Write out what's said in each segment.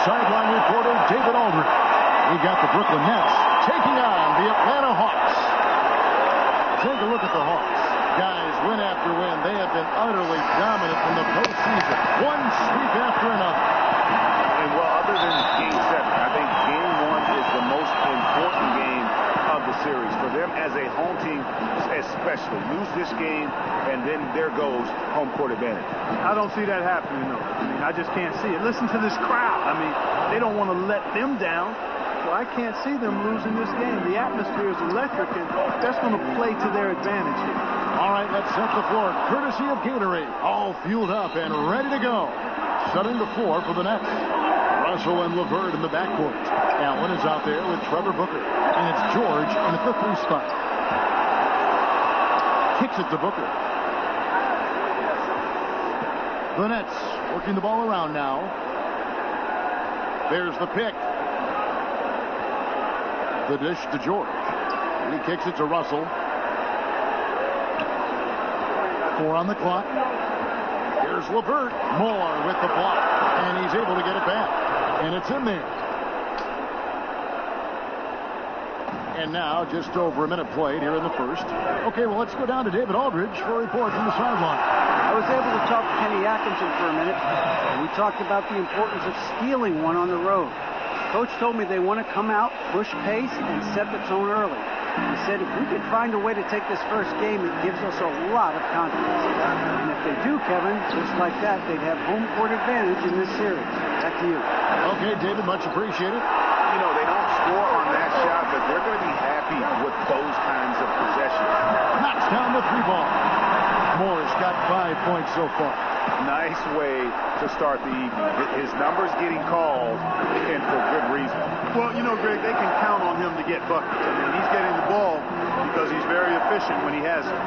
sideline reporter David Aldridge. We got the Brooklyn Nets taking on the Atlanta Hawks. Take a look at the Hawks. Guys, win after win, they have been utterly dominant in the postseason. One sweep after another. And well, other than Game 7, I think Game 1 is the most important game of the series. For them as a home team, especially, lose this game, and then there goes home court advantage. I don't see that happening, though. I mean, I just can't see it. Listen to this crowd. I mean, they don't want to let them down. So I can't see them losing this game. The atmosphere is electric, and that's going to play to their advantage here. All right, let's set the floor. Courtesy of Gatorade. All fueled up and ready to go. Setting the floor for the Nets. Russell and LeVert in the backcourt. Allen is out there with Trevor Booker. And it's George in at the 3 spot. Kicks it to Booker. The Nets working the ball around now. There's the pick. The dish to George. He kicks it to Russell. 4 on the clock. Here's LeVert. Moore with the block. And he's able to get it back. And it's in there. And now just over a minute played here in the first. Okay, well, let's go down to David Aldridge for a report from the sideline. I was able to talk to Kenny Atkinson for a minute. And we talked about the importance of stealing one on the road. Coach told me they want to come out, push pace, and set the tone early. He said if we could find a way to take this first game, it gives us a lot of confidence. And if they do, Kevin, just like that, they'd have home court advantage in this series. Back to you. Okay, David, much appreciated. You know, they don't score on that shot, but they're going to be happy with those kinds of possessions. Knocks down the 3 ball. Moore's got 5 points so far. Nice way to start the evening. His numbers getting called, and for good reason. Well, you know, Greg, they can count on him to get buckets. I mean, he's getting the ball because he's very efficient when he has it.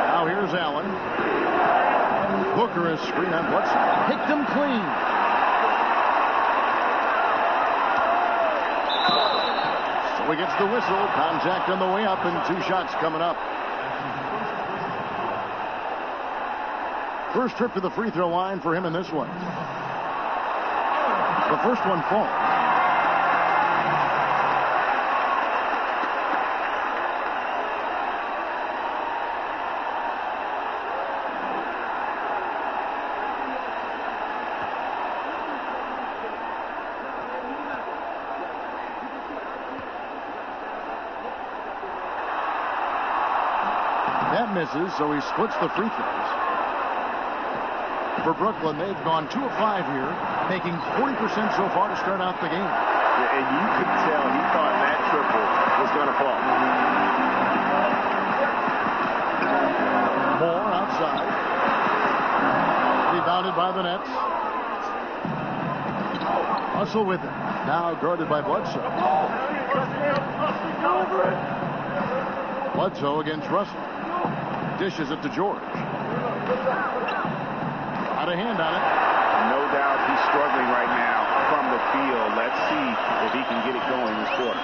Now here's Allen. Booker is screen on Bledsoe. Picked him clean. So he gets the whistle. Contact on the way up and 2 shots coming up. First trip to the free throw line for him in this one. The first one falls. That misses, so he splits the free throws. For Brooklyn, they've gone 2 of 5 here, making 40% so far to start out the game. Yeah, and you could tell he thought that triple was going to fall. Moore outside. Rebounded by the Nets. Russell with it. Now guarded by Bledsoe. Bledsoe against Russell. Dishes it to George. Out of hand on it. No doubt he's struggling right now from the field. Let's see if he can get it going this quarter.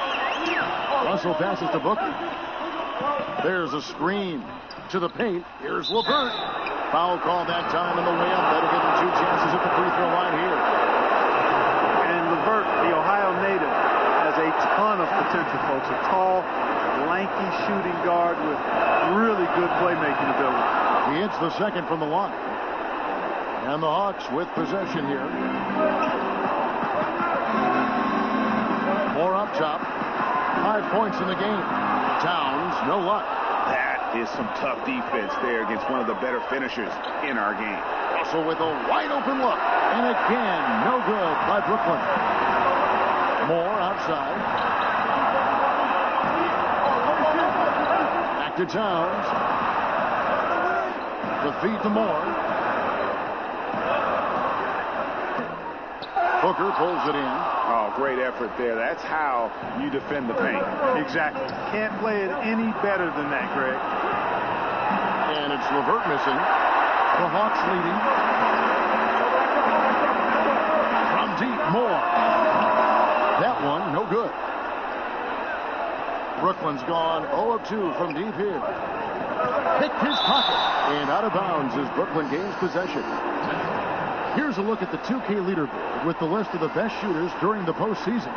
Russell passes to Booker. There's a screen to the paint. Here's LeVert. Foul call that time on the way up. That'll give him 2 chances at the free throw line here. And LeVert, the Ohio native, has a ton of potential, folks. A tall, lanky shooting guard with really good playmaking ability. He hits the second from the line. And the Hawks with possession here. More up top. 5 points in the game. Towns, no luck. That is some tough defense there against one of the better finishers in our game. Russell with a wide open look. And again, no good by Brooklyn. Moore outside. Back to Towns. The feed to Moore. Booker pulls it in. Oh, great effort there. That's how you defend the paint. Exactly. Can't play it any better than that, Greg. And it's LeVert missing. The Hawks leading. From deep, Moore. That one, no good. Brooklyn's gone 0 of 2 from deep here. Picked his pocket. And out of bounds as Brooklyn gains possession. Here's a look at the 2K leaderboard with the list of the best shooters during the postseason.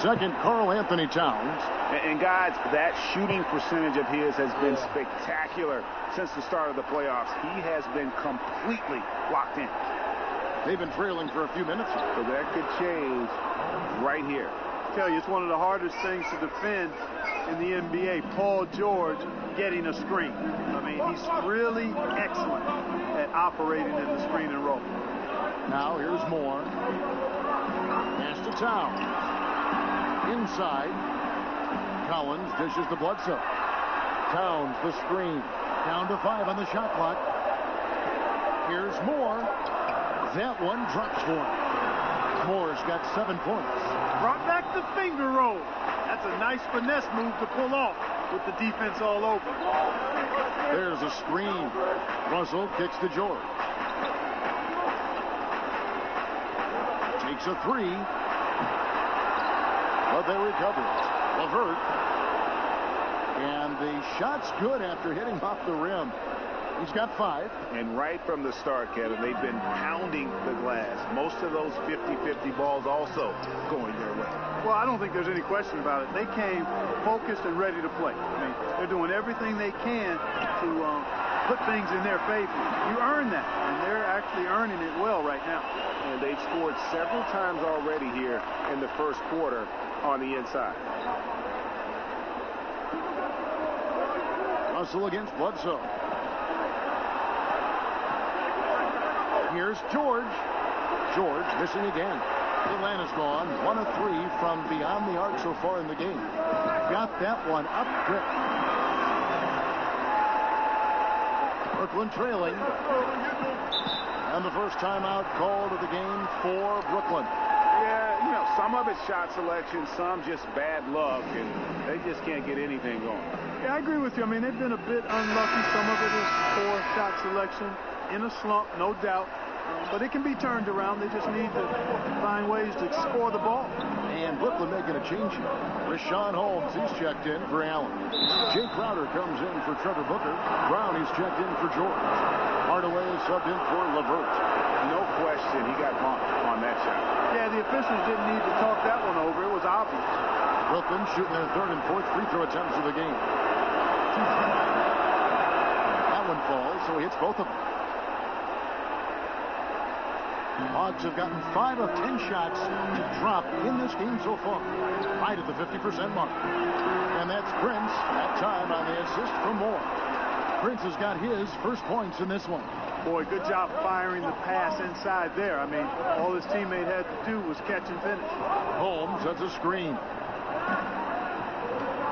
Second, Karl Anthony Towns. And guys, that shooting percentage of his has been spectacular since the start of the playoffs. He has been completely locked in. They've been trailing for a few minutes. So that could change right here. I tell you, it's one of the hardest things to defend in the NBA. Paul George getting a screen. I mean, he's really excellent at operating in the screen and roll. Now here's Moore. Pass to Towns. Inside. Collins dishes to Bledsoe. Towns the screen. Down to 5 on the shot clock. Here's Moore. That one drops one. Moore's got 7 points. Brought back the finger roll. That's a nice finesse move to pull off with the defense all over. There's a screen. Russell kicks to George. Takes a 3. But they recover it. LeVert. And the shot's good after hitting off the rim. He's got 5. And right from the start, Kevin, they've been pounding the glass. Most of those 50-50 balls also going their way. Well, I don't think there's any question about it. They came focused and ready to play. I mean, they're doing everything they can to put things in their favor. You earn that, and they're actually earning it well right now. And they've scored several times already here in the first quarter on the inside. Russell against Bledsoe. Here's George. George missing again. Atlanta's gone 1 of 3 from beyond the arc so far in the game. Got that one up quick. Brooklyn trailing. And the first timeout called of the game for Brooklyn. Yeah, you know, some of it's shot selection, some just bad luck, and they just can't get anything going. Yeah, I agree with you. I mean, they've been a bit unlucky. Some of it is poor shot selection. In a slump, no doubt. But it can be turned around. They just need to find ways to score the ball. And Brooklyn making a change here. Rashawn Holmes, he's checked in for Allen. Jay Crowder comes in for Trevor Booker. Brown, he's checked in for George. Hardaway is subbed in for LeVert. No question, he got bumped on that shot. Yeah, the officials didn't need to talk that one over. It was obvious. Brooklyn shooting their 3rd and 4th free throw attempts of the game. That one falls, so he hits both of them. Hawks have gotten 5 of 10 shots to drop in this game so far. Right at the 50% mark. And that's Prince at time on the assist from Moore. Prince has got his first points in this one. Boy, good job firing the pass inside there. I mean, all his teammate had to do was catch and finish. Holmes sets a screen.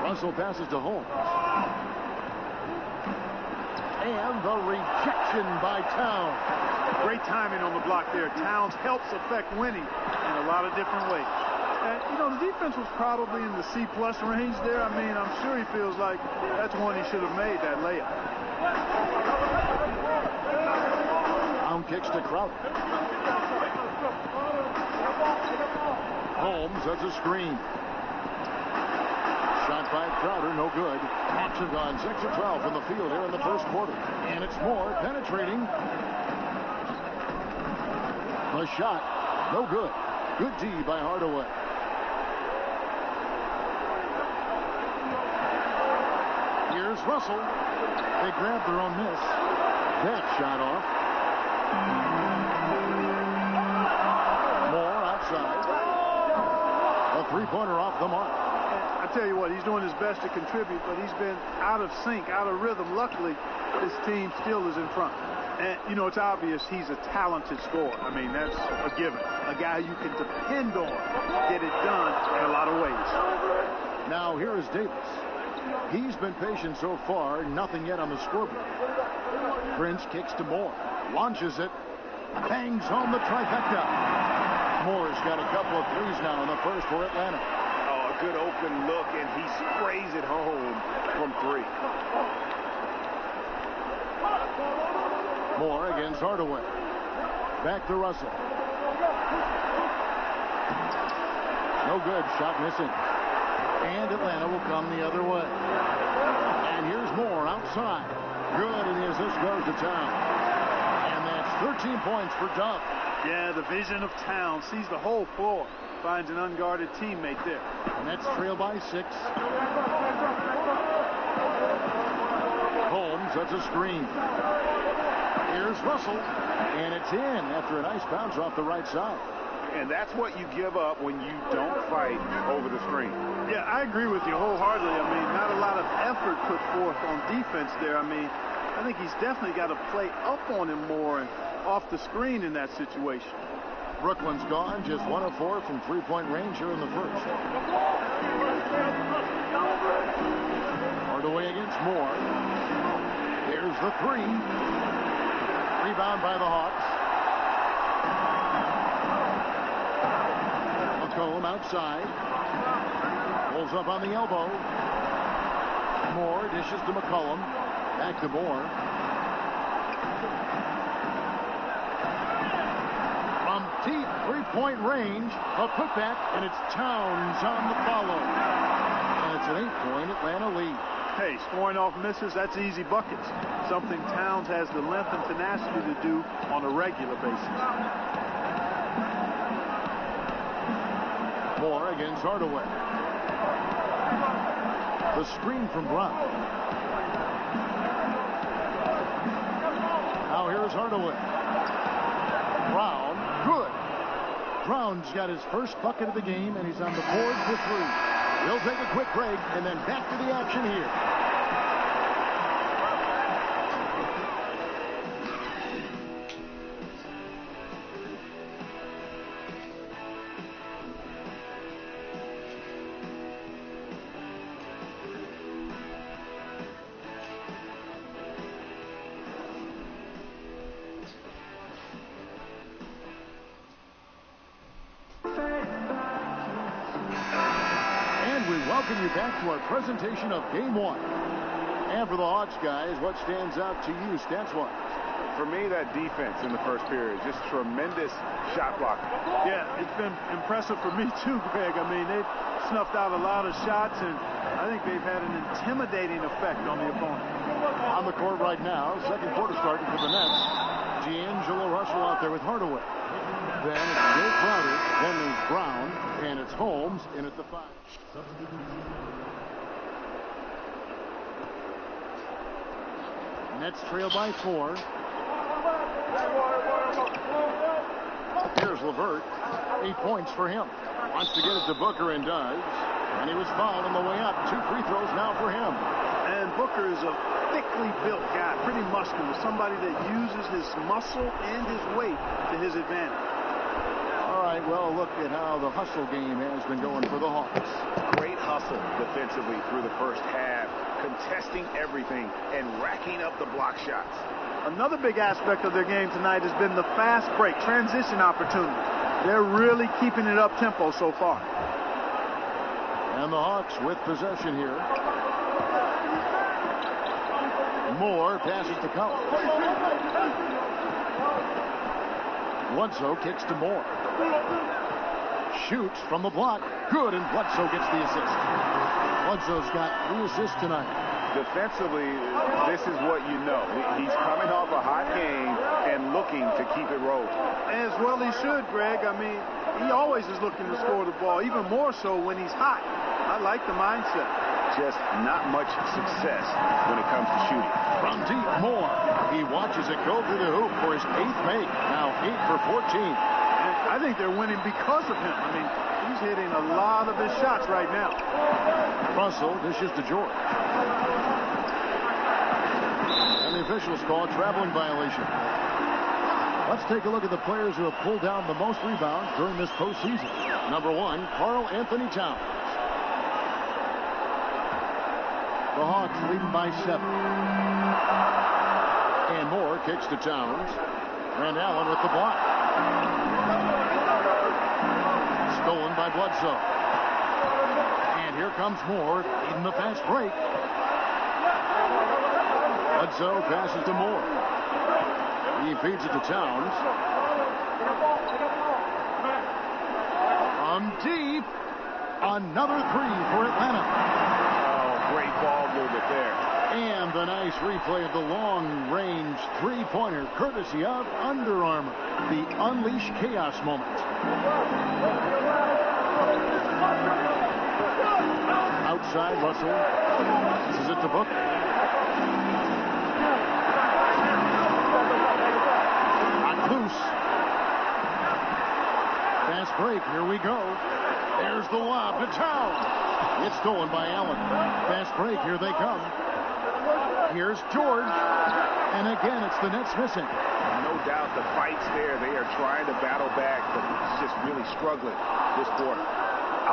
Russell passes to Holmes. And the rejection by Towns. Great timing on the block there. Towns helps affect winning in a lot of different ways. And, you know, the defense was probably in the C-plus range there. I mean, I'm sure he feels like that's one he should have made, that layup. Brown kicks to Crowder. Holmes has a screen. Shot by Crowder, no good. Hawks have gone 6 of 12 from the field here in the first quarter. And it's Moore penetrating. The shot, no good. Good D by Hardaway. Here's Russell. They grabbed their own miss. That shot off. Moore outside. A 3-pointer off the mark. I tell you what, he's doing his best to contribute, but he's been out of sync, out of rhythm. Luckily, his team still is in front. And, you know, it's obvious he's a talented scorer. I mean, that's a given. A guy you can depend on, get it done in a lot of ways. Now, here is Davis. He's been patient so far, nothing yet on the scoreboard. Prince kicks to Moore, launches it, bangs home the trifecta. Moore's got a couple of threes now in the first for Atlanta. Oh, a good open look, and he sprays it home from 3. Moore against Hardaway. Back to Russell. No good. Shot missing. And Atlanta will come the other way. And here's Moore outside. Good, and the assist goes to Towns. And that's 13 points for Dove. Yeah, the vision of Towns. Sees the whole floor. Finds an unguarded teammate there. And that's trailed by 6. Holmes, that's a screen. Here's Russell, and it's in after a nice bounce off the right side. And that's what you give up when you don't fight over the screen. Yeah, I agree with you wholeheartedly. I mean, not a lot of effort put forth on defense there. I mean, I think he's definitely got to play up on him more and off the screen in that situation. Brooklyn's gone, just 1 of 4 from three-point range here in the first. Hardaway against Moore. Here's the 3. Rebound by the Hawks. McCollum outside. Pulls up on the elbow. Moore dishes to McCollum. Back to Moore. From deep three-point range, a putback, and it's Towns on the follow. And it's an 8-point Atlanta lead. Hey, scoring off misses, that's easy buckets. Something Towns has the length and tenacity to do on a regular basis. Moore against Hardaway. The screen from Brown. Now here's Hardaway. Brown, good. Brown's got his first bucket of the game, and he's on the board for 3. We'll take a quick break and then back to the action here. Welcome you back to our presentation of Game 1. And for the Hawks guys, what stands out to you stats-wise? For me, that defense in the first period, just tremendous shot blocking. Yeah, it's been impressive for me too, Greg. I mean, they've snuffed out a lot of shots, and I think they've had an intimidating effect on the opponent. On the court right now, second quarter starting for the Nets. D'Angelo Russell out there with Hardaway. Then it's Bill Crowder, then there's Brown, and it's Holmes in at the 5. Nets trail by 4. Here's LeVert. 8 points for him. Wants to get it to Booker and does. And he was fouled on the way up. 2 free throws now for him. And Booker is a thickly built guy, pretty muscular, somebody that uses his muscle and his weight to his advantage. All right, well, look at how the hustle game has been going for the Hawks. Great hustle defensively through the first half, contesting everything and racking up the block shots. Another big aspect of their game tonight has been the fast break, transition opportunity. They're really keeping it up tempo so far. And the Hawks with possession here. Moore passes to Collins. Bledsoe kicks to Moore. Shoots from the block. Good, and Bledsoe gets the assist. Bledsoe's got 3 assists tonight. Defensively, this is what you know. He's coming off a hot game and looking to keep it rolling. As well he should, Greg. I mean, he always is looking to score the ball, even more so when he's hot. I like the mindset. Just not much success when it comes to shooting. From deep, Moore. He watches it go through the hoop for his 8th make. Now 8 for 14. And I think they're winning because of him. I mean, he's hitting a lot of his shots right now. Russell dishes to George. And the officials call a traveling violation. Let's take a look at the players who have pulled down the most rebounds during this postseason. Number 1, Karl Anthony Towns. The Hawks leading by 7. And Moore kicks to Towns. Rand Allen with the block. Stolen by Bledsoe. And here comes Moore in the fast break. Bledsoe passes to Moore. He feeds it to Towns. From deep. Another 3 for Atlanta. Great ball movement there. And the nice Nice replay of the long-range three-pointer, courtesy of Under Armour. The Unleash Chaos moment. Outside, Russell. This is it to Booker. Not loose. Fast break. Here we go. There's the lob to Town. It's stolen by Allen. Fast break. Here they come. Here's George. And again, it's the Nets missing. No doubt the fight's there. They are trying to battle back, but it's just really struggling this quarter.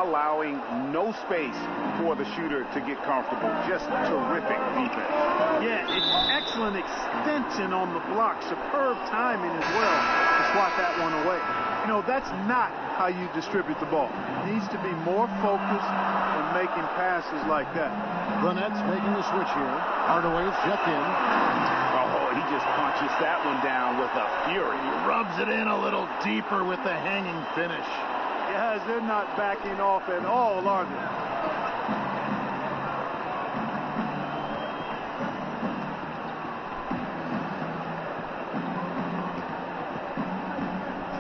Allowing no space for the shooter to get comfortable. Just terrific defense. Yeah, it's excellent extension on the block. Superb timing as well to swat that one away. You know, that's not how you distribute the ball. It needs to be more focused when making passes like that. The Nets making the switch here. Hardaway's checked in. Oh, he just punches that one down with a fury. He rubs it in a little deeper with the hanging finish. Guys, they're not backing off at all, are they?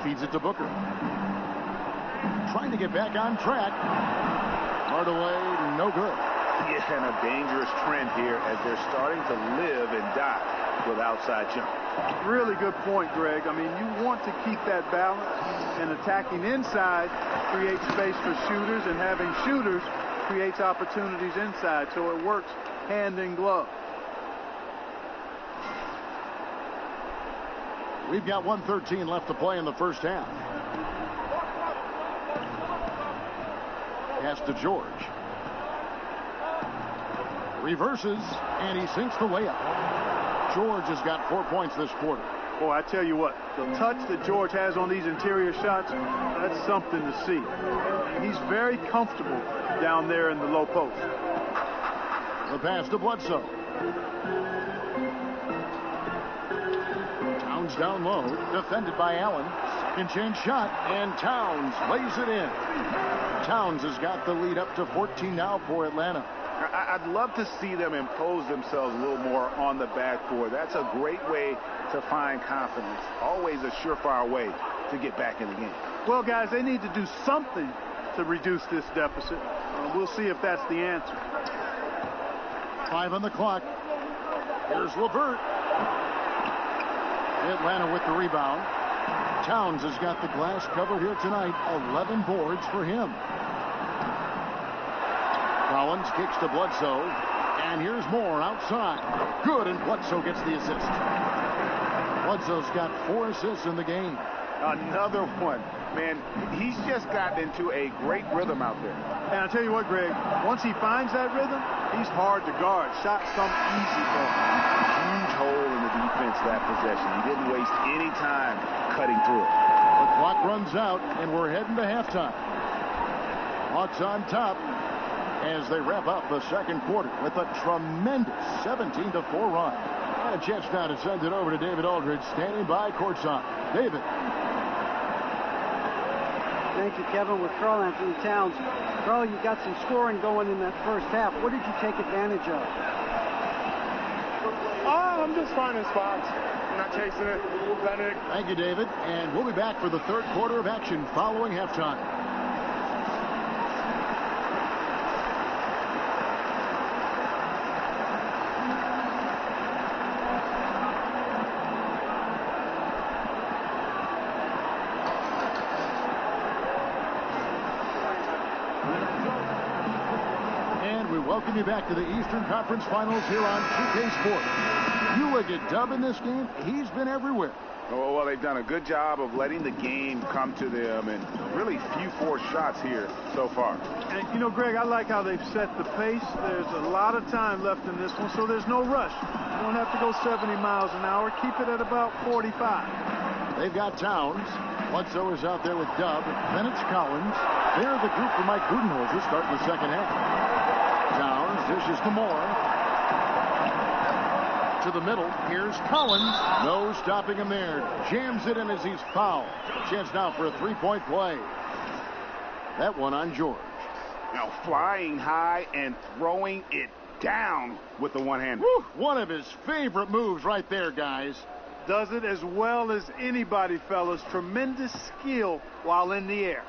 Feeds it to Booker. Trying to get back on track. Hardaway, no good. Yeah, and a dangerous trend here as they're starting to live and die with outside jump. Really good point, Greg. I mean, you want to keep that balance, and attacking inside creates space for shooters, and having shooters creates opportunities inside, so it works hand in glove. We've got 1:13 left to play in the first half. Pass to George. Reverses, and he sinks the layup. George has got 4 points this quarter. Boy, I tell you what, the touch that George has on these interior shots, that's something to see. He's very comfortable down there in the low post. The pass to Bledsoe. Towns down low, defended by Allen. Second chance shot, and Towns lays it in. Towns has got the lead up to 14 now for Atlanta. I'd love to see them impose themselves a little more on the backboard. That's a great way to find confidence. Always a surefire way to get back in the game. Well, guys, they need to do something to reduce this deficit. We'll see if that's the answer. 5 on the clock. Here's LeVert. Atlanta with the rebound. Towns has got the glass covered here tonight. 11 boards for him. Collins kicks to Bledsoe, and here's more outside. Good, and Bledsoe gets the assist. Bledsoe's got 4 assists in the game. Another one. Man, he's just gotten into a great rhythm out there. And I'll tell you what, Greg, once he finds that rhythm, he's hard to guard. Shots come easy for him. Huge hole in the defense that possession. He didn't waste any time cutting through it. The clock runs out, and we're heading to halftime. Hawks on top as they wrap up the second quarter with a tremendous 17-4 run. And a chance now to send it over to David Aldridge, standing by courtside. David. Thank you, Kevin. With Karl Anthony Towns. Karl, you got some scoring going in that first half. What did you take advantage of? I'm just finding spots. I'm not chasing it. Letting it. Thank you, David. And we'll be back for the third quarter of action following halftime. Welcome you back to the Eastern Conference Finals here on 2K Sports. Ulig at Dub in this game. He's been everywhere. Oh, well, they've done a good job of letting the game come to them, and really few forced shots here so far. And, you know, Greg, I like how they've set the pace. There's a lot of time left in this one, so there's no rush. You don't have to go 70 miles an hour. Keep it at about 45. They've got Towns. Bledsoe is out there with Dub. Then it's Collins. They're the group for Mike Budenholzer starting the second half. Towns dishes to Moore. To the middle. Here's Collins. No stopping him there. Jams it in as he's fouled. Chance now for a three-point play. That one on George. Now flying high and throwing it down with the one-hander. One of his favorite moves right there, guys. Does it as well as anybody, fellas. Tremendous skill while in the air.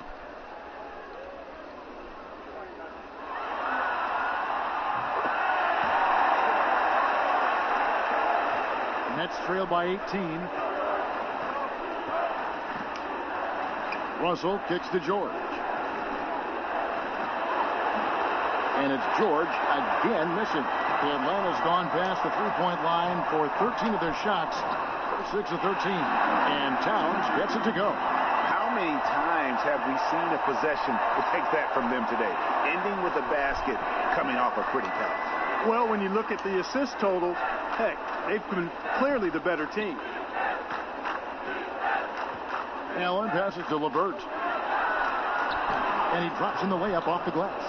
Nets trail by 18. Russell kicks to George. And it's George again missing. Atlanta's gone past the three-point line for 13 of their shots. 6 of 13. And Towns gets it to go. How many times have we seen a possession like that from them today? Ending with a basket, coming off a pretty pass. Well, when you look at the assist total, heck, they've been clearly the better team. Allen passes to LeVert. And he drops in the layup off the glass.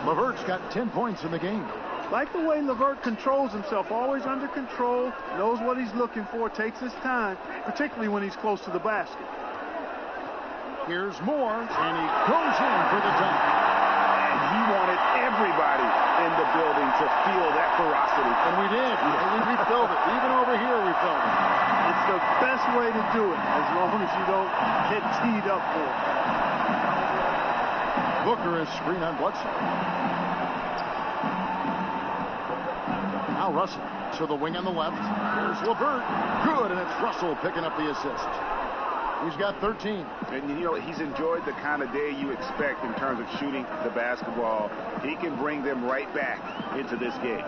LeVert's got 10 points in the game. Like the way LeVert controls himself, always under control, knows what he's looking for, takes his time, particularly when he's close to the basket. Here's Moore, and he goes in for the dunk. And he wanted everybody in the building to feel that ferocity. And we did. We felt it. Even over here, we felt it. It's the best way to do it, as long as you don't get teed up for it. Booker is screen on Bledsoe. Now Russell to the wing on the left. Here's LeVert. Good, and it's Russell picking up the assist. He's got 13. And, you know, he's enjoyed the kind of day you expect in terms of shooting the basketball. He can bring them right back into this game.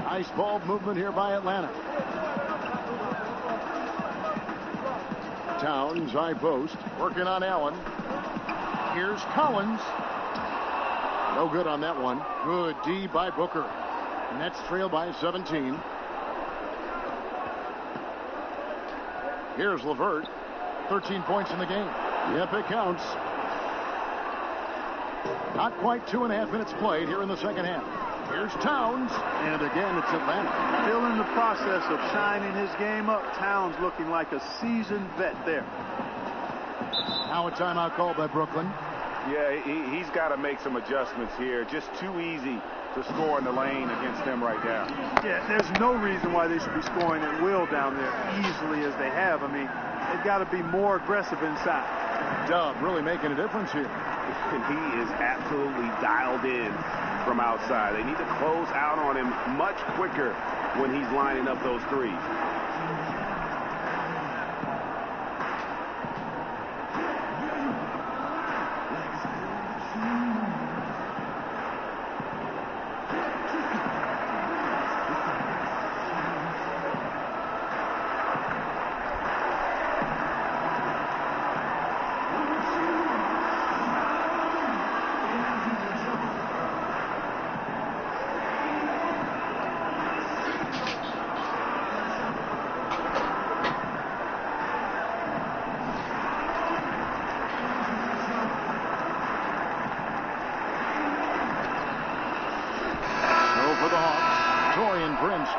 Nice ball movement here by Atlanta. Towns, high post, working on Allen. Here's Collins. No good on that one. Good D by Booker. Nets trail by 17. Here's LeVert. 13 points in the game. Yep, it counts. Not quite 2.5 minutes played here in the second half. Here's Towns. And again, it's Atlanta. Still in the process of shining his game up. Towns looking like a seasoned vet there. Now a timeout called by Brooklyn. Yeah, he's got to make some adjustments here. Just too easy to score in the lane against them right now. Yeah, there's no reason why they should be scoring at will down there easily as they have. I mean, they've got to be more aggressive inside. Dub really making a difference here. And he is absolutely dialed in from outside. They need to close out on him much quicker when he's lining up those threes.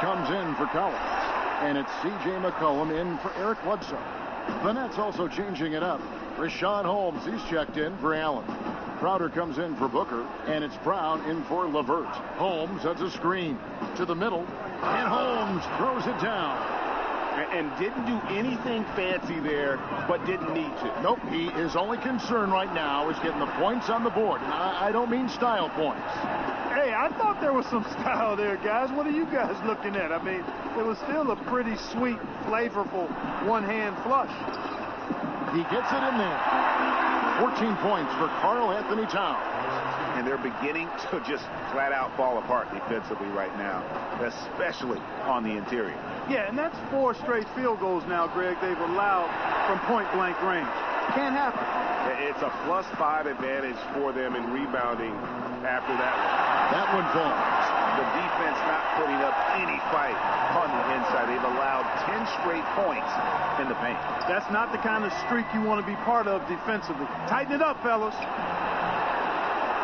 Comes in for Collins. And it's C.J. McCollum in for Eric Bledsoe. The Nets also changing it up. Rashawn Holmes, he's checked in for Allen. Crowder comes in for Booker. And it's Brown in for LeVert. Holmes sets a screen to the middle. And Holmes throws it down. And didn't do anything fancy there, but didn't need to. Nope, his only concern right now is getting the points on the board. And I don't mean style points. Hey, I thought there was some style there, guys. What are you guys looking at? I mean, it was still a pretty sweet, flavorful one-hand flush. He gets it in there. 14 points for Karl Anthony Towns. And they're beginning to just flat-out fall apart defensively right now, especially on the interior. Yeah, and that's 4 straight field goals now, Greg, they've allowed from point-blank range. Can't happen. It's a +5 advantage for them in rebounding after that one. That one falls. The defense not putting up any fight on the inside. They've allowed 10 straight points in the paint. That's not the kind of streak you want to be part of defensively. Tighten it up, fellas.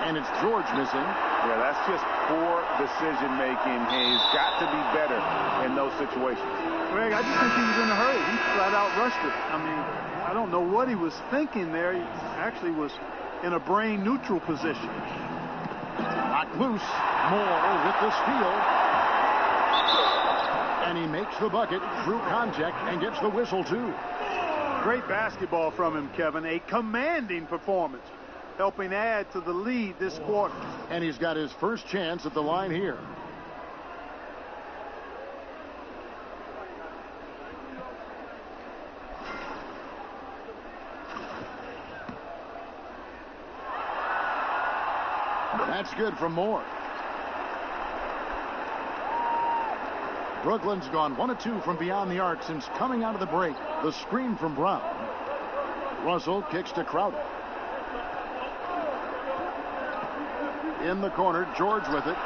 And it's George missing. Yeah, that's just poor decision-making. He's got to be better in those situations. Greg, I just think he was in a hurry. He flat-out rushed it. I mean, I don't know what he was thinking there. He actually was in a brain-neutral position. Knocked loose. Moore with the steal. And he makes the bucket through contact and gets the whistle, too. Great basketball from him, Kevin. A commanding performance, helping add to the lead this quarter. And he's got his first chance at the line here. That's good from Moore. Brooklyn's gone 1 of 2 from beyond the arc since coming out of the break. The screen from Brown. Russell kicks to Crowder. In the corner, George with it.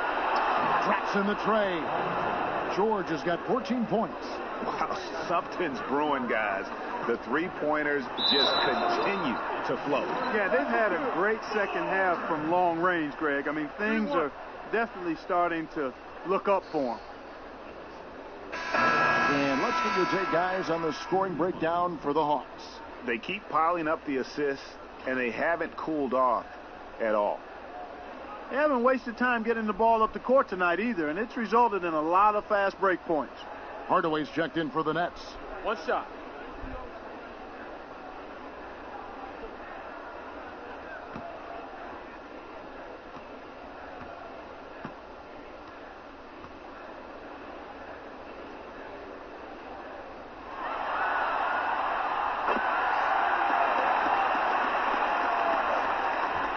Drops in the tray. George has got 14 points. Wow, something's brewing, guys. The three-pointers just continue to flow. Yeah, they've had a great second half from long range, Greg. I mean, things are definitely starting to look up for them. And let's get your take, guys, on the scoring breakdown for the Hawks. They keep piling up the assists, and they haven't cooled off at all. They haven't wasted time getting the ball up the court tonight either, and it's resulted in a lot of fast break points. Hardaway's checked in for the Nets. One shot.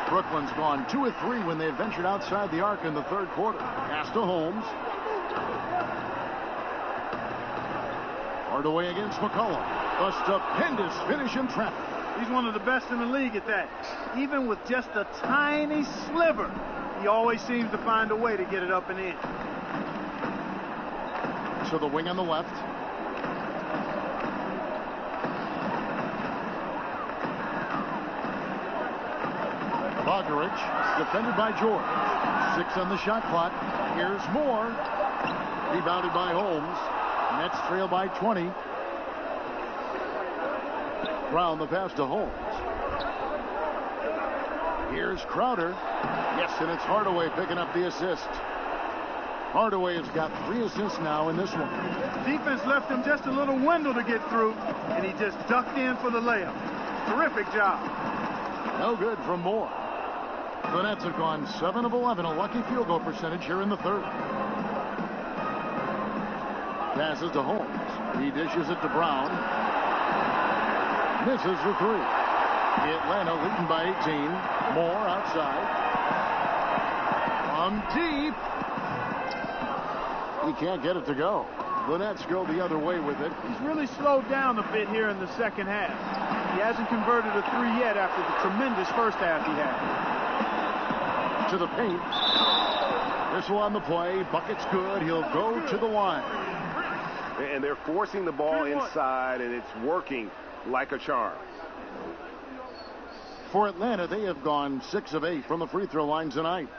Brooklyn's gone 2 of 3 when they ventured outside the arc in the third quarter. Pass to Holmes. Hardaway against McCollum. A stupendous finish in traffic. He's one of the best in the league at that. Even with just a tiny sliver, he always seems to find a way to get it up and in. To the wing on the left. Bogdanovich, defended by George. 6 on the shot clock. Here's Moore. Rebounded by Holmes. Nets trail by 20. Brown the pass to Holmes. Here's Crowder. Yes, and it's Hardaway picking up the assist. Hardaway has got 3 assists now in this one. Defense left him just a little window to get through, and he just ducked in for the layup. Terrific job. No good from Moore. The Nets have gone 7 of 11, a lucky field goal percentage here in the third. Passes to Holmes. He dishes it to Brown. Misses the 3. Atlanta leading by 18. Moore outside. From deep. He can't get it to go. The Nets go the other way with it. He's really slowed down a bit here in the second half. He hasn't converted a 3 yet after the tremendous first half he had. To the paint. Whistle on the play. Bucket's good. He'll go to the line. And they're forcing the ball inside, and it's working like a charm. For Atlanta, they have gone 6 of 8 from the free throw line tonight.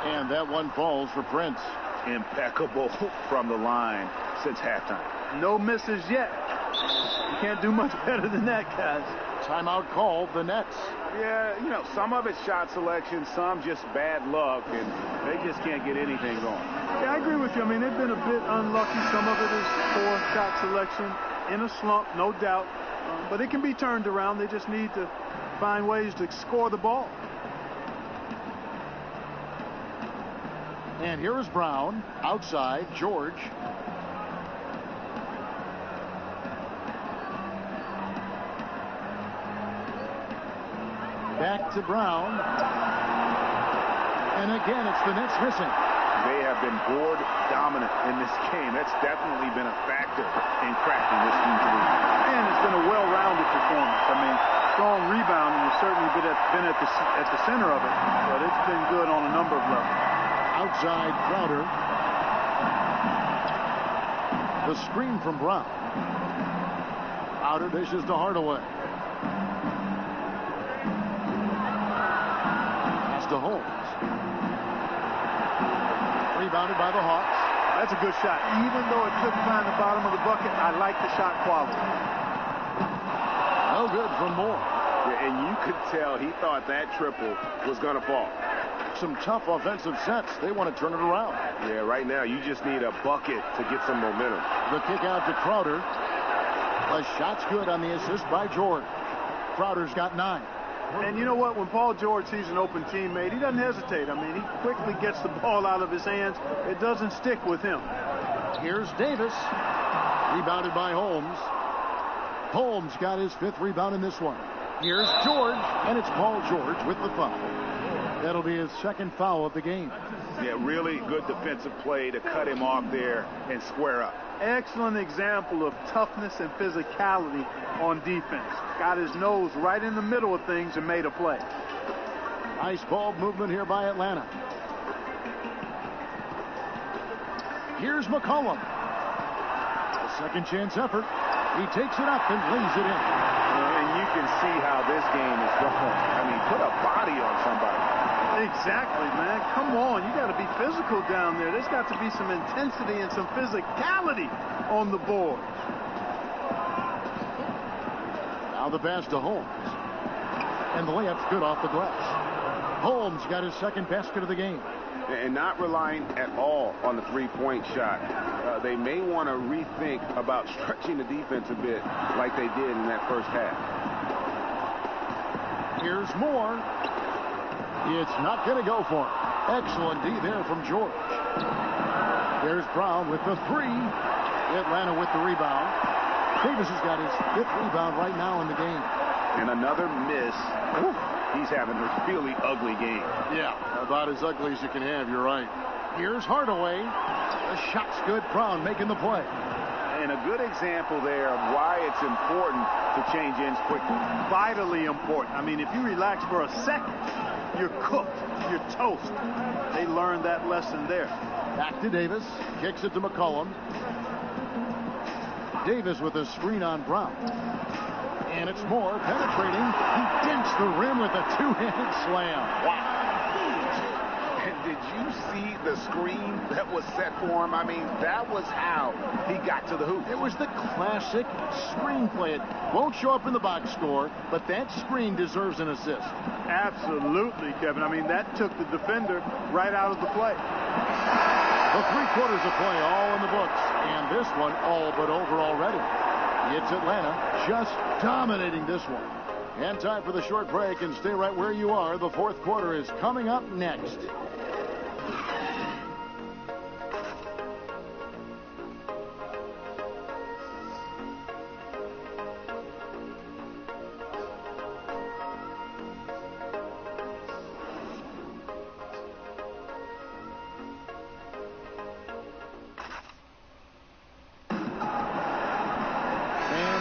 And that one falls for Prince. Impeccable from the line since halftime. No misses yet. You can't do much better than that, guys. Timeout called, the Nets. Yeah, you know, some of it's shot selection, some just bad luck, and they just can't get anything going. Yeah, I agree with you. I mean, they've been a bit unlucky. Some of it is poor shot selection. In a slump, no doubt. But it can be turned around. They just need to find ways to score the ball. And here is Brown. Outside, George. Back to Brown. And again, it's the Nets missing. They have been board dominant in this game. That's definitely been a factor in cracking this team to lose. And it's been a well-rounded performance. I mean, strong rebounding has certainly been at the center of it, but it's been good on a number of levels. Outside, Crowder. The screen from Brown. Outer dishes to Hardaway. Pass to Holmes. Rebounded by the Hawks. That's a good shot. Even though it couldn't find the bottom of the bucket, I like the shot quality. No good from Moore. Yeah, and you could tell he thought that triple was going to fall. Some tough offensive sets. They want to turn it around. Yeah, right now you just need a bucket to get some momentum. The kick out to Crowder. The shot's good on the assist by George. Crowder's got 9. And you know what? When Paul George sees an open teammate, he doesn't hesitate. I mean, he quickly gets the ball out of his hands. It doesn't stick with him. Here's Davis. Rebounded by Holmes. Holmes got his 5th rebound in this one. Here's George, and it's Paul George with the foul. That'll be his 2nd foul of the game. Yeah, really good defensive play to cut him off there and square up. Excellent example of toughness and physicality on defense. Got his nose right in the middle of things and made a play. Nice ball movement here by Atlanta. Here's McCollum. A second chance effort. He takes it up and lays it in. And you can see how this game is going. I mean, put a body on somebody. Exactly, man. Come on. You got to be physical down there. There's got to be some intensity and some physicality on the board. Now the pass to Holmes. And the layup's good off the glass. Holmes got his 2nd basket of the game. And not relying at all on the three-point shot. They may want to rethink about stretching the defense a bit like they did in that first half. Here's Moore. It's not going to go for him. Excellent D there from George. There's Brown with the 3. Atlanta with the rebound. Davis has got his 5th rebound right now in the game. And another miss. Ooh, he's having a really ugly game. Yeah, about as ugly as you can have. You're right. Here's Hardaway. The shot's good. Brown making the play. And a good example there of why it's important to change ends quickly. Vitally important. I mean, if you relax for a second, you're cooked. You're toast. They learned that lesson there. Back to Davis. Kicks it to McCollum. Davis with a screen on Brown. And it's Moore penetrating. He dents the rim with a 2-handed slam. Wow. And did you see the screen that was set for him? I mean, that was how he got to the hoop. It was the classic screen play. It won't show up in the box score, but that screen deserves an assist. Absolutely, Kevin. I mean, that took the defender right out of the play. The 3 quarters of play all in the books, and this one all but over already. It's Atlanta just dominating this one. And time for the short break, and stay right where you are. The 4th quarter is coming up next.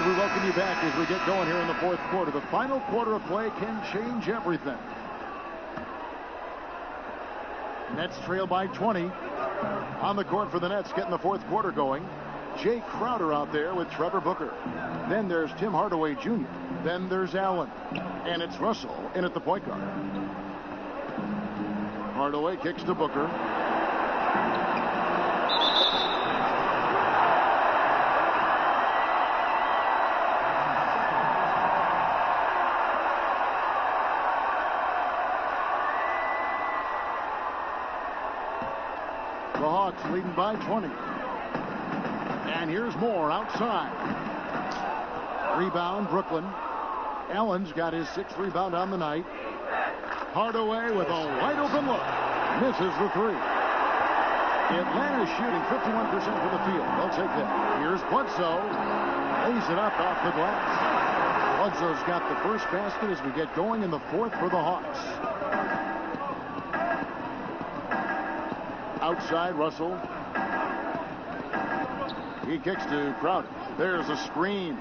We welcome you back as we get going here in the 4th quarter. The final quarter of play can change everything. Nets trail by 20. On the court for the Nets, getting the 4th quarter going. Jay Crowder out there with Trevor Booker. Then there's Tim Hardaway Jr. Then there's Allen. And it's Russell in at the point guard. Hardaway kicks to Booker. The Hawks leading by 20. And here's Moore outside. Rebound, Brooklyn. Allen's got his 6th rebound on the night. Hardaway with a wide open look. Misses the 3. Atlanta's shooting 51% from the field. They'll take that. Here's Bledsoe. Lays it up off the glass. Bledsoe's got the first basket as we get going in the 4th for the Hawks. Outside, Russell. He kicks to Crowder. There's a screen.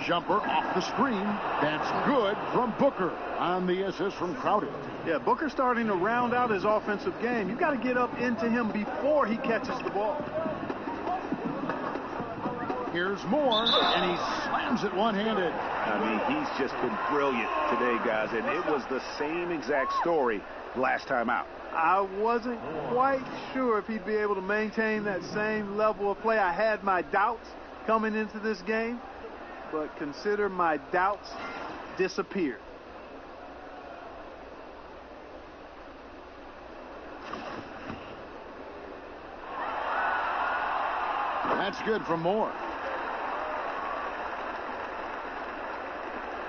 Jumper off the screen. That's good from Booker on the assist from Crowder. Yeah, Booker's starting to round out his offensive game. You got to get up into him before he catches the ball. Here's Moore, and he slams it one-handed. I mean, he's just been brilliant today, guys, and it was the same exact story last time out. I wasn't quite sure if he'd be able to maintain that same level of play. I had my doubts coming into this game, but consider my doubts disappeared. That's good from Moore.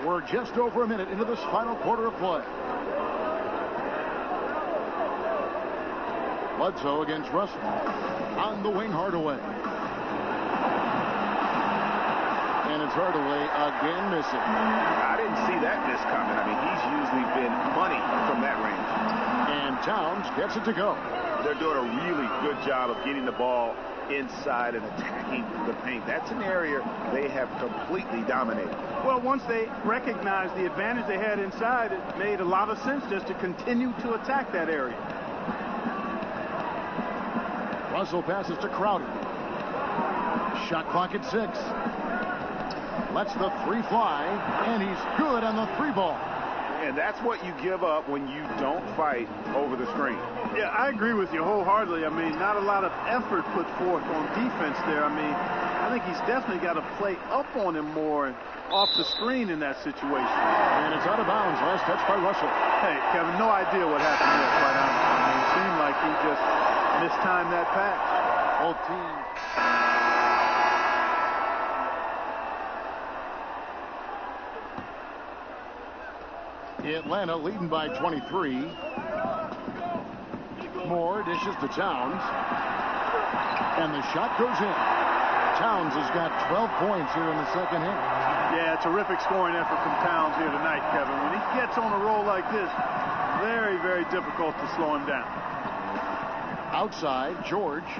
We're just over a minute into this final quarter of play. Bledsoe against Russell. On the wing, Hardaway. And it's Hardaway again missing. I didn't see that miss coming. I mean, he's usually been money from that range. And Towns gets it to go. They're doing a really good job of getting the ball inside and attacking the paint. That's an area they have completely dominated. Well, once they recognized the advantage they had inside, it made a lot of sense just to continue to attack that area. Russell passes to Crowder. Shot clock at 6. Lets the three fly, and he's good on the three ball. And that's what you give up when you don't fight over the screen. Yeah, I agree with you wholeheartedly. I mean, not a lot of effort put forth on defense there. I mean, I think he's definitely got to play up on him more and off the screen in that situation. And it's out of bounds. Last touch by Russell. Hey, Kevin, no idea what happened there, quite honestly. I mean, it seemed like he just mistimed that pass. Both teams. Atlanta leading by 23. Moore dishes to Towns. And the shot goes in. Towns has got 12 points here in the second inning. Yeah, terrific scoring effort from Towns here tonight, Kevin. When he gets on a roll like this, very, very difficult to slow him down. Outside, George.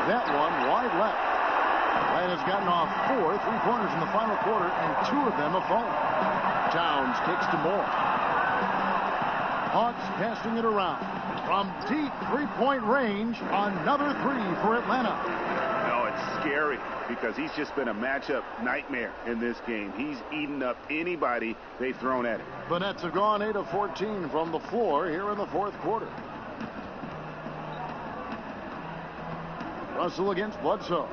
That one wide left. Atlanta's gotten off 4 3-pointers in the final quarter, and 2 of them have fallen. Towns kicks to Moore. Hawks passing it around. From deep three-point range, another 3 for Atlanta. No, it's scary because he's just been a matchup nightmare in this game. He's eaten up anybody they've thrown at him. The Nets have gone 8 of 14 from the floor here in the fourth quarter. Russell against Bledsoe.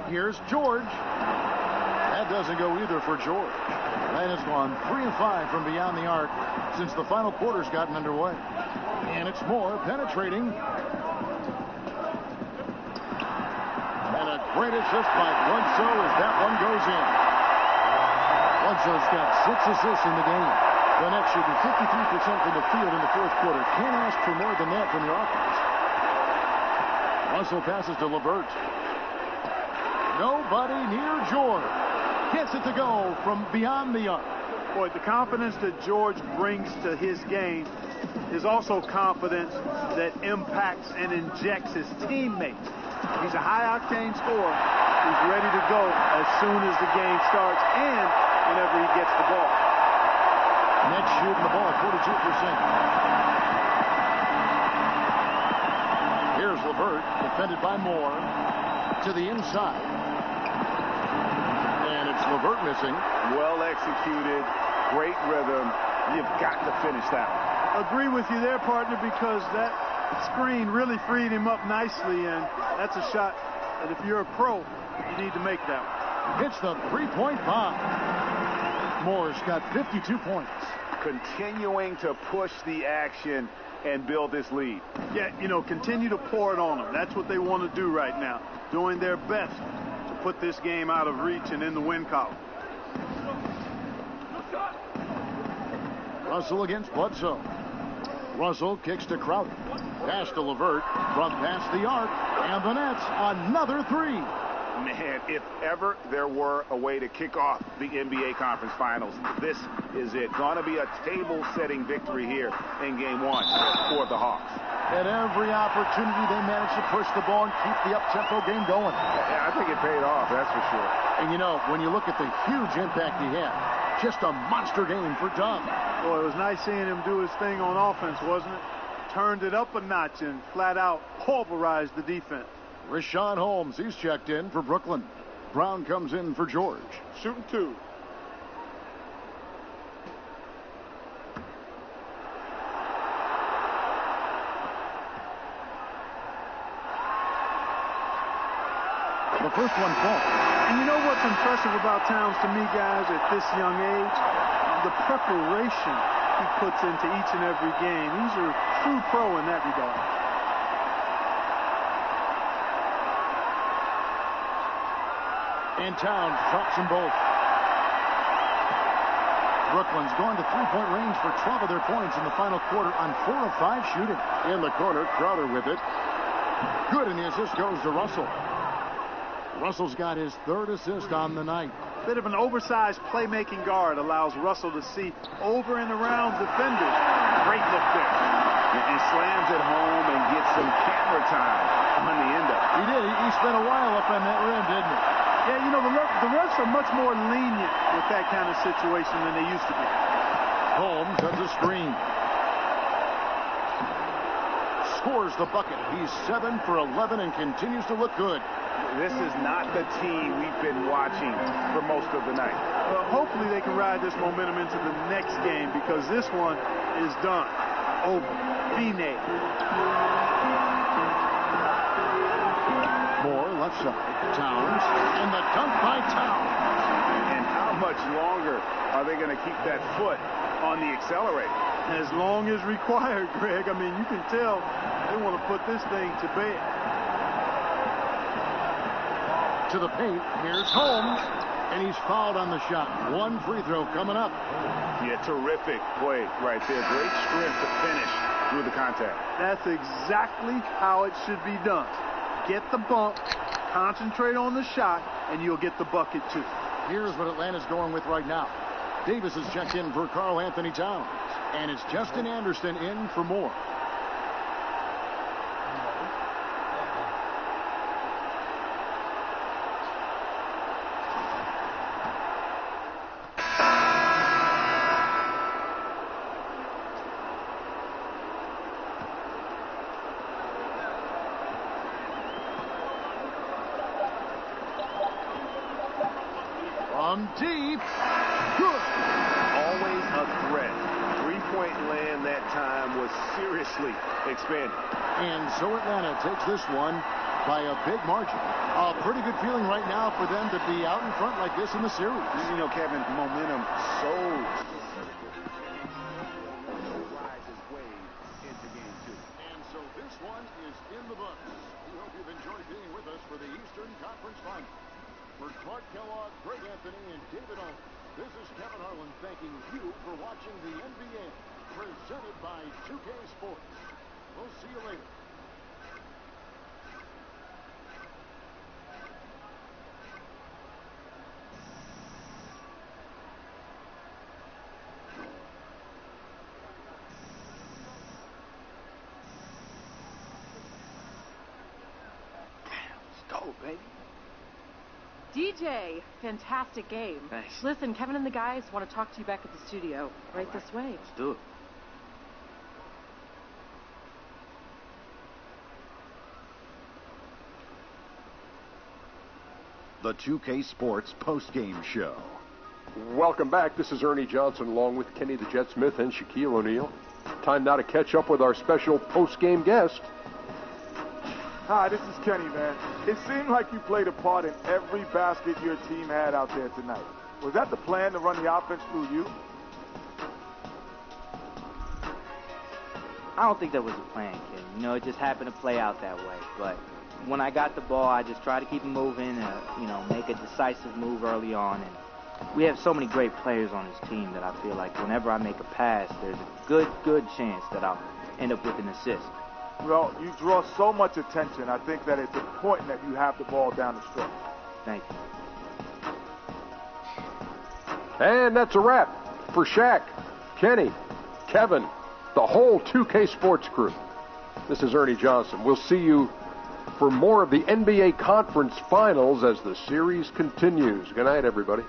Here's George. That doesn't go either for George. Atlanta's gone 3 of 5 from beyond the arc since the final quarter's gotten underway. And it's Moore penetrating. And a great assist by Bledsoe as that one goes in. Bledsoe's got 6 assists in the game. The Nets shooting 53% from the field in the fourth quarter. Can't ask for more than that from your offense. Russell passes to LeVert. Nobody near George. Gets it to go from beyond the arc. Boy, the confidence that George brings to his game is also confidence that impacts and injects his teammates. He's a high-octane scorer. He's ready to go as soon as the game starts and whenever he gets the ball. Nets shooting the ball at 42%. Here's LeVert, defended by Moore, to the inside. And it's LeVert missing. Well executed, great rhythm. You've got to finish that one. Agree with you there, partner, because that screen really freed him up nicely, and that's a shot that if you're a pro, you need to make that one. Hits the three-point bomb. Moore's got 52 points. Continuing to push the action and build this lead. Yeah, you know, continue to pour it on them. That's what they want to do right now. Doing their best to put this game out of reach and in the win column. Russell against Bledsoe. Russell kicks to Crowder. Pass to LeVert from past the arc. And the Nets another 3. Man, if ever there were a way to kick off the NBA Conference Finals, this is it. Going to be a table-setting victory here in Game 1 for the Hawks. At every opportunity, they managed to push the ball and keep the up-tempo game going. Yeah, I think it paid off, that's for sure. And, you know, when you look at the huge impact he had, just a monster game for Dunn. Boy, it was nice seeing him do his thing on offense, wasn't it? Turned it up a notch and flat out pulverized the defense. Rashawn Holmes, he's checked in for Brooklyn. Brown comes in for George. Shooting 2. The first one falls. And you know what's impressive about Towns to me, guys, at this young age? The preparation he puts into each and every game. He's a true pro in that regard. And Towns drops them both. Brooklyn's gone to three-point range for 12 of their points in the final quarter on 4 of 5 shooting. In the corner, Crowder with it. Good, and the assist goes to Russell. Russell's got his 3rd assist on the night. Bit of an oversized playmaking guard allows Russell to see over and around defenders. Great look there. And slams it home and gets some camera time on the end of it. He did. He spent a while up on that rim, didn't he? Yeah, you know, the refs are much more lenient with that kind of situation than they used to be. Holmes does a screen. Scores the bucket. He's 7 for 11 and continues to look good. This is not the team we've been watching for most of the night. Well, hopefully they can ride this momentum into the next game because this one is done. Over. Fine. Moore left side. Towns. And the dunk by Towns. And how much longer are they going to keep that foot on the accelerator? As long as required, Greg. I mean, you can tell they want to put this thing to bed. To the paint. Here's Holmes. And he's fouled on the shot. 1 free throw coming up. Yeah, terrific play right there. Great strength to finish through the contact. That's exactly how it should be done. Get the bump, concentrate on the shot, and you'll get the bucket too. Here's what Atlanta's going with right now. Davis is checked in for Karl Anthony Towns. And it's Justin Anderson in for Moore. From deep. Good. Always a threat. Three-point land that time was seriously expanded. And so Atlanta takes this one by a big margin. A pretty good feeling right now for them to be out in front like this in the series. You know, Kevin, momentum so rises wave into game 2. And so this one is in the books. We hope you've enjoyed being with us for the Eastern Conference Final. For Clark Kellogg, Greg Anthony, and David Aldridge, this is Kevin Harlan thanking you for watching the NBA presented by 2K Sports. We'll see you later. Let's go, baby. DJ, fantastic game. Thanks. Listen, Kevin and the guys want to talk to you back at the studio. Right this way. Let's do it. The 2K Sports postgame show. Welcome back. This is Ernie Johnson along with Kenny the Jet Smith and Shaquille O'Neal. Time now to catch up with our special postgame guest. Hi, this is Kenny, man. It seemed like you played a part in every basket your team had out there tonight. Was that the plan to run the offense through you? I don't think that was the plan, kid. You know, it just happened to play out that way. But when I got the ball, I just tried to keep it moving and, make a decisive move early on. And we have so many great players on this team that I feel like whenever I make a pass, there's a good chance that I'll end up with an assist. Well, you draw so much attention. I think that it's important that you have the ball down the stretch. Thank you. And that's a wrap for Shaq, Kenny, Kevin, the whole 2K Sports crew. This is Ernie Johnson. We'll see you for more of the NBA Conference Finals as the series continues. Good night, everybody.